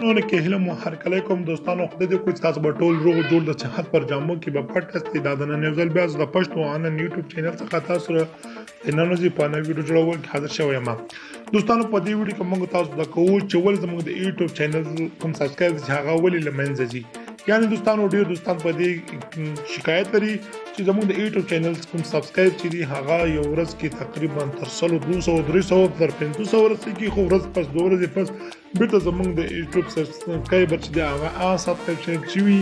نو کې هله مو هر کله کوم دوستانو خدای دې کوی تاسو به ټول روغ جوړ د صحت پر جامو کې به پټ دا د نن ځل بیا د پښتو ان یوټیوب چینل څخه تاسو د نن ورځې په نوې ویډیو جوړول کې حاضر شوی یم. دوستانو په دې ویډیو کې موږ تاسو د کوو چې ول زموږ د یوټیوب چینل کوم سبسکرایب چې هغه ولې لمنځه ځي. یعنی دوستانو ډیر دوستان په دې شکایت لري چې زموږ د یوټیوب چینل کوم سبسکرایب چې دی هغه یو ورځ کې تقریبا تر 200 300 تر 500 ورځې کې خو ورځ پس 2 ورځې پس بیرته زموږ د یوټیوب سبسکرایبر چې دی هغه سبسکرایب شوی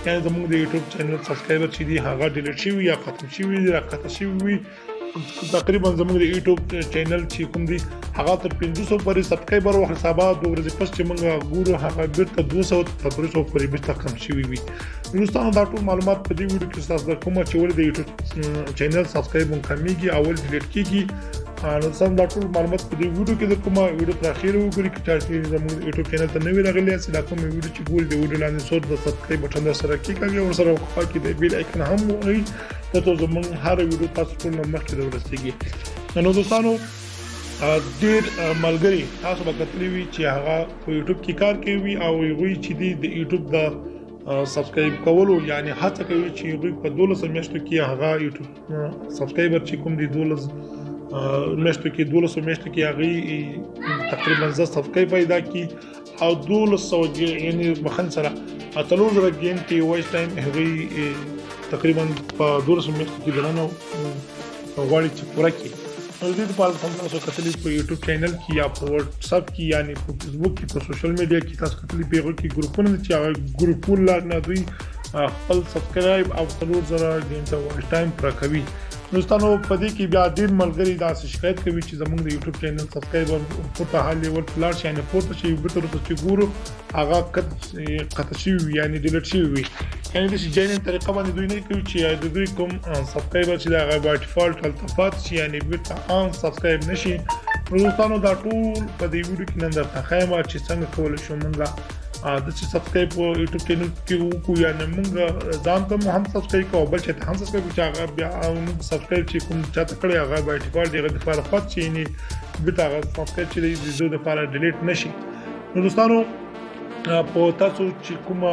یعنی زموږ د یوټیوب چینل سبسکرایبر چې دی هغه ډیلیټ شوی یا ختم شوی یا قطع شوی. تقریبا زموږ د یوټیوب چینل چې کوم دی هغه تر 500 پورې سبسکرایبر او حسابات 2 ورځې پس چې موږ ګورو هغه بیرته 200 تر 300 پورې بیرته کم شوی وي. دوستانو دا ټول معلومات په دې ویډیو کې تاسو کوم چې ولې د یوټیوب چینل سبسکرایب مون کمیږي او ډیلیټ کیږي. نو سم دا ټول معلومات په دې ویډیو کې د کومه ویډیو تر اخیره وګورئ چې زموږ یوټیوب چینل ته نوی راغلی یاست دا کومه ویډیو چې ګول د ویډیو لاندې صوت د سبسکرایب بټن سره کلیک او سره خوا کې د بیل آیکن هم وایي ته زموږ هر ویډیو تاسو ټول مخکې ورسیږي. نو دوستانو ډیر ملګری تاسو به کتلی وي چې هغه په یوټیوب کې کار کوي او وی چې د یوټیوب د سبسکرایب کولو یعنی هڅه کوي چې دوی په 12 میاشتو کې هغه یوټیوب سبسکرایبر چې کوم دي 12 میاشتو کې هغه تقریبا ز سبسکرایب پیدا کی او 1200 یعنی مخن سره اتلو زره ګیم کې وایس ټایم هغه تقریبا په 12 میاشتو کې دلانو غواړي چې پوره کړي. نو دې په اړه تاسو کتلی په یوټیوب چینل کې یا په واتس اپ کې یعنی په فیسبوک کې په سوشل میډیا کې تاسو کتلی پیغام کې ګروپونه چې هغه ګروپونه لا نه دوی خپل سبسکرایب او څلور زره ګینټه وایس ټایم پر کوي. دوستانو په دې کې بیا ډیر ملګری دا شکایت کوي چې زموږ د یوټیوب چینل سبسکرایبر په حال لیول فلار شي نه پورته شي به تر څو چې ګورو هغه قطع شي یعنی ډیلیټ شي وي. یعنی د جینن طریقه باندې دوی نه کوي چې د دوی کوم سبسکرایبر چې دا غو ډیفالت التفات شي یعنی بیرته ان سبسکرایب نشي. دوستانو دا ټول په دې ویډیو کې نن درته ښایم چې څنګه کولای شو موږ د سبسکرایب په یوټیوب چینل کې وکړو یعنی موږ ځان ته هم سبسکرایب کوو بل چې هم سبسکرایب چې هغه بیا سبسکرایب چې کوم چاته کړی هغه به ډیفالت دغه لپاره پات شي یعنی بیرته هغه سبسکرایب چې د لپاره ډیلیټ نشي. نو دوستانو په تاسو چې کومه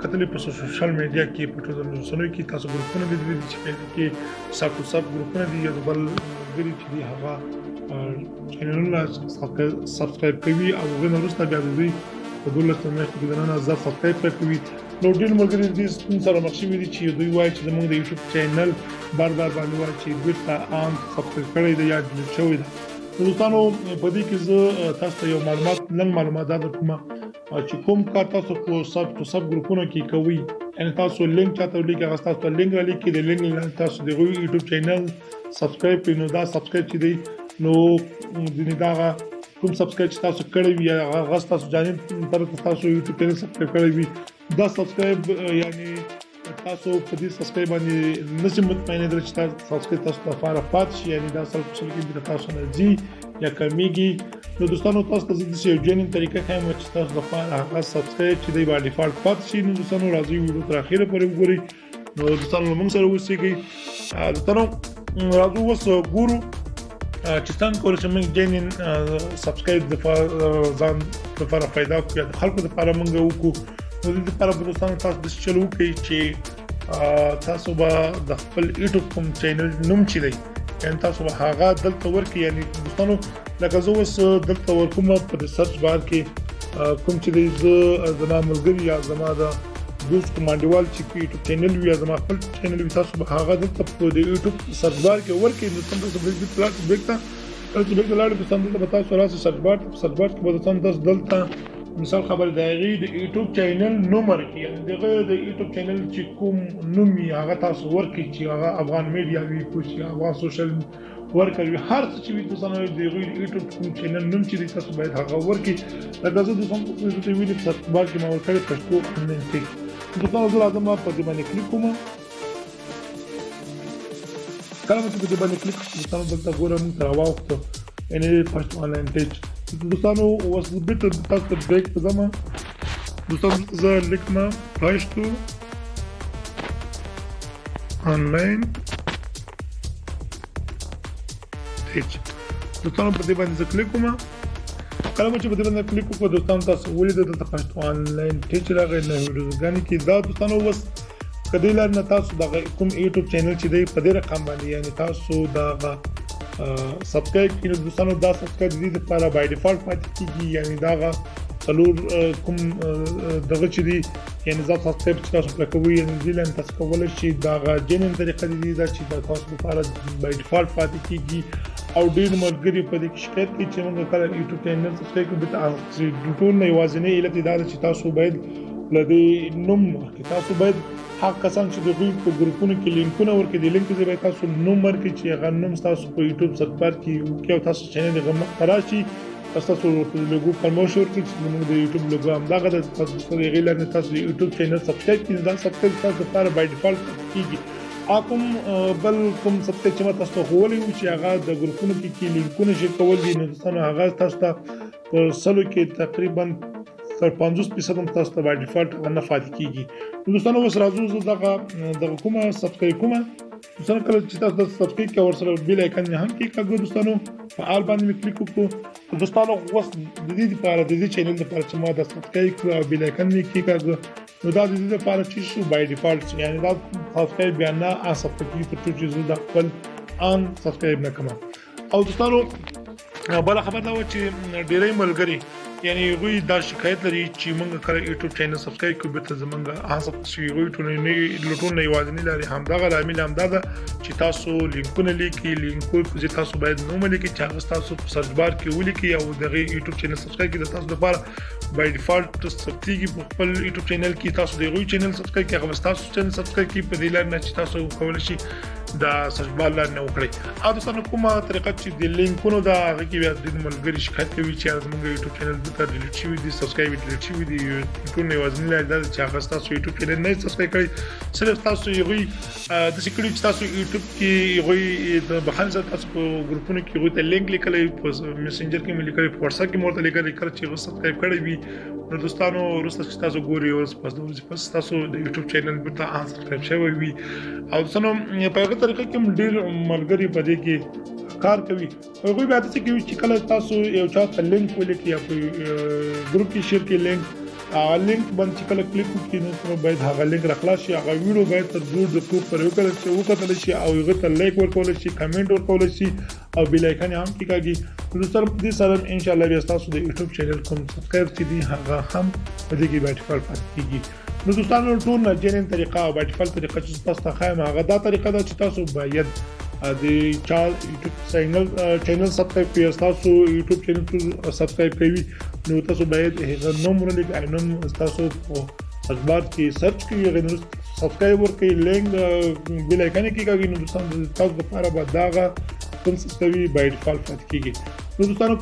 کتلې په سوشل میډیا کې په ټولو رسنیو کې تاسو ګروپونه دي چې کې ساتو سب ګروپونه دي یو بل غړي چې دی هغه چینلونه سبسکرایب کوي او غوښنه وروسته بیا دوی په 12 میاشتو کې دننه ځا سبسکرایب کوي. نو ډیر ملګري دې سره مخشي دي چې دوی وایي چې زموږ د یوټیوب چینل بار باندې وایي چې بیرته ان سبسکرایب کړئ دی یا ډیلیټ شوی دی. دوستانو په دې کې زه تاسو ته یو معلومات درکوم چې کوم کار تاسو په سب ګروپونو کې کوي ان تاسو لینک چاته لیکي هغه تاسو لینک را لیکي د لینک لاندې تاسو د یوټیوب چینل سبسکرایب کړئ. نو دا سبسکرایب چې دی نو د دا کوم سبسکرایب چې تاسو کړی وي هغه تاسو جانب پر تاسو یوټیوب چینل سبسکرایب کړی وي دا سبسکرایب یعنی تاسو په دې سبسکرایب باندې نشئ مطمئن دي چې تاسو سبسکرایب تاسو لپاره پات شي یعنی دا سبسکرایب کې تاسو نه ځي یا کمیږي. نو دوستانو تاسو ته د یو جنین طریقه ښایم چې تاسو لپاره هغه سبسکرایب چې دی باندې ډیفالت پات شي. نو دوستانو راځي ویډیو تر اخیره پورې وګورئ. نو دوستانو موږ سره اوسئ. دوستانو راځو اوس ګورو چې څنګه کولای شو موږ جنین سبسکرایب د ځان لپاره پیدا کړو د خلکو لپاره موږ وکړو. نو د لپاره دوستانو تاسو د چلو کې چې تاسو به د خپل یوټیوب کوم چینل نوم چي دی یعنی تاسو به هغه دلته ورکړئ. یعنی دوستانو لکه زه اوس دلته ورکوم په سرچ بار کې کوم چې دی زما ملګری یا زما د دوست کومانډیوال چې یوټیوب چینل وي یا زما خپل چینل وي تاسو به هغه دلته په یوټیوب سرچ بار کې ورکړئ. نو تاسو به د پلاټ بیکته چې بیکته لاړ به تاسو به تاسو راسي سرچ بار کې به تاسو دلته مثال خبر د یوټیوب چینل نمبر کې یعنی دغه د یوټیوب چینل چې کوم نوم یې هغه تاسو ورکړئ چې هغه افغان میډیا وي کوم افغان سوشل ورکر وي هر څه چې وي تاسو نه د یوټیوب کوم چینل نوم چې تاسو باید هغه ورکړئ. لکه زه د څنګه ویډیو سرچ بار کې ما ورکړی پښتو آنلاین ټیک. دوستانو زه راځم په دې باندې کلیک کوم. کله چې په دې باندې کلیک کوم دوستانو دلته ګورم تر واوخته یعنی پښتو آنلاین ټیک. دوستانو اوس بیرته تاسو ته بیک په ځما دوستانو زه لیکم پښتو آنلاین ټیک. دوستانو په دې باندې کلیک کوم. کله چې په دې باندې کلیک وکړو دوستانو تاسو ولید دلته پښتو آنلاین ټیچر راغی نه ویډیوګانې کې دا دوستانو وس کدی لار نه تاسو د کوم یوټیوب چینل چې دی په دې رقم باندې یعنی تاسو دا سبسکرایب کړئ دوستانو دا سبسکرایب دي لپاره بای ډیفالت پاتې کیږي یعنی دا څلور کوم دغه چې دی یعنی ځکه سبسکرایب چې تاسو پکوي یعنی دې لاندې تاسو کولای شئ دا جنن طریقه دي دا چې تاسو لپاره بای ډیفالت پاتې کیږي او ډیر ملګری په دې کې شکایت کوي چې موږ کله یوټیوب چینل سبسکرایب کوو د ټول نه یوازینی علت دا چې تاسو باید لدې نوم تاسو باید حق کسان چې د دوی په ګروپونو کې لینکونه ورکړي د لینک ځای تاسو نوم ورکړي چې هغه نوم تاسو په یوټیوب سرچ بار کې وکړئ او تاسو چینل غو راشي تاسو لوګو پرموشن ورکړئ چې موږ د یوټیوب لوګو هم دغه تاسو سره غیر نه تاسو یوټیوب چینل سبسکرایب کړئ دا سبسکرایب تاسو لپاره بای ډیفالت کیږي اقوم بل کوم سبسکرایب چې تاسو غوړی و چې هغه د ګروپونو کې لینکونه شي کول دي نو تاسو هغه تاسو ته په سلو کې تقریبا تر 50% تاسو ته بای ډیفالت نه فاتې کیږي دوستانو اوس راځو دغه کومه سبسکرایب کومه دوستانو کله چې تاسو د سبسکرایب کې ورسره بیل آیکن هم کې کاږو دوستانو فعال باندې کلیک وکړو دوستانو اوس د دې لپاره د دې چینل لپاره چې ما د سبسکرایب کړو او بیل آیکن کې کاږو نو دا د دې لپاره چې شو بای ډیفالت یعنی دا سبسکرایب بیا نه سبسکرایب تر چې د خپل ان سبسکرایب نه کوم او دوستانو بل خبر دا و چې ډیرې ملګری یعنی غوی دا شکایت لري چې موږ کله یوټیوب چینل سبسکرایب کوو به ته زمونږ هڅه شي غوی ټول نه لټون نه یوازې لري هم دا عامل هم دا چې تاسو لینکونه لیکي لینکونه چې تاسو باید نوم لیکي چې هغه تاسو په سرچ بار کې ولیکي او دغه یوټیوب چینل سبسکرایب کړئ تاسو لپاره بای ډیفالت ثبتېږي په خپل یوټیوب چینل کې تاسو د غوی چینل سبسکرایب کړئ هغه تاسو چینل سبسکرایب کړئ په دې لار نه چې تاسو کولای شئ دا سرچ بار لار نه وکړئ او دوستانو کومه طریقه چې د لینکونو دا هغه کې بیا د ملګری شکایت کوي چې زموږ یوټیوب چینل د ډیلیټ شوی دي سبسکرایب ډیلیټ شوی دي ټول نه وزن لري دا چې هغه تاسو یوټیوب چینل نه سبسکرایب کړئ صرف تاسو یوې د سکرین چې تاسو یوټیوب کې یوې د بخښنه تاسو په ګروپونو کې یوې ته لینک لیکلې په میسنجر کې لیکلې په واتس اپ کې مورته لیکلې کړئ چې سبسکرایب کړئ وي نو دوستانو ورسته چې تاسو ګوري او پس تاسو د یوټیوب چینل په سبسکرایب شوی وي او دوستانو په هغه طریقه کې ډیر ملګری په دې کې کار کوي هغه بیا تاسو کې چې کله تاسو یو چا لینک ولیکي یا په ګروپ کې شیر کې لینک باندې چې کله کلیک وکړئ نو باید هغه لینک راخلاص شي هغه ویډیو باید تر ډیر د ټوپ پر وکړل شي او هغه ته لایک ورکول شي کمنټ ورکول شي او بیل آیکن هم کېږي نو سره دې سره ان شاء الله بیا تاسو د یوټیوب چینل کوم سبسکرایب چې دی هغه هم په دې کې بای ډیفالت پاتې کېږي نو دوستانو ټول نه جنن طریقه او بای ډیفالت طریقه چې تاسو ته خایم هغه دا طریقه ده چې تاسو باید د یوټیوب چینل سبسکرایب کړئ تاسو یوټیوب چینل سبسکرایب کوي نو تاسو باید هغه نوم ورلیکئ نوم تاسو په اخبار کې سرچ کړئ هغه سبسکرایب ورکړئ لینک بیل آیکن کې کاږي نو تاسو لپاره به دا کوم سبسکرایب بای ډیفالت پاتې کیږي نو دوستانو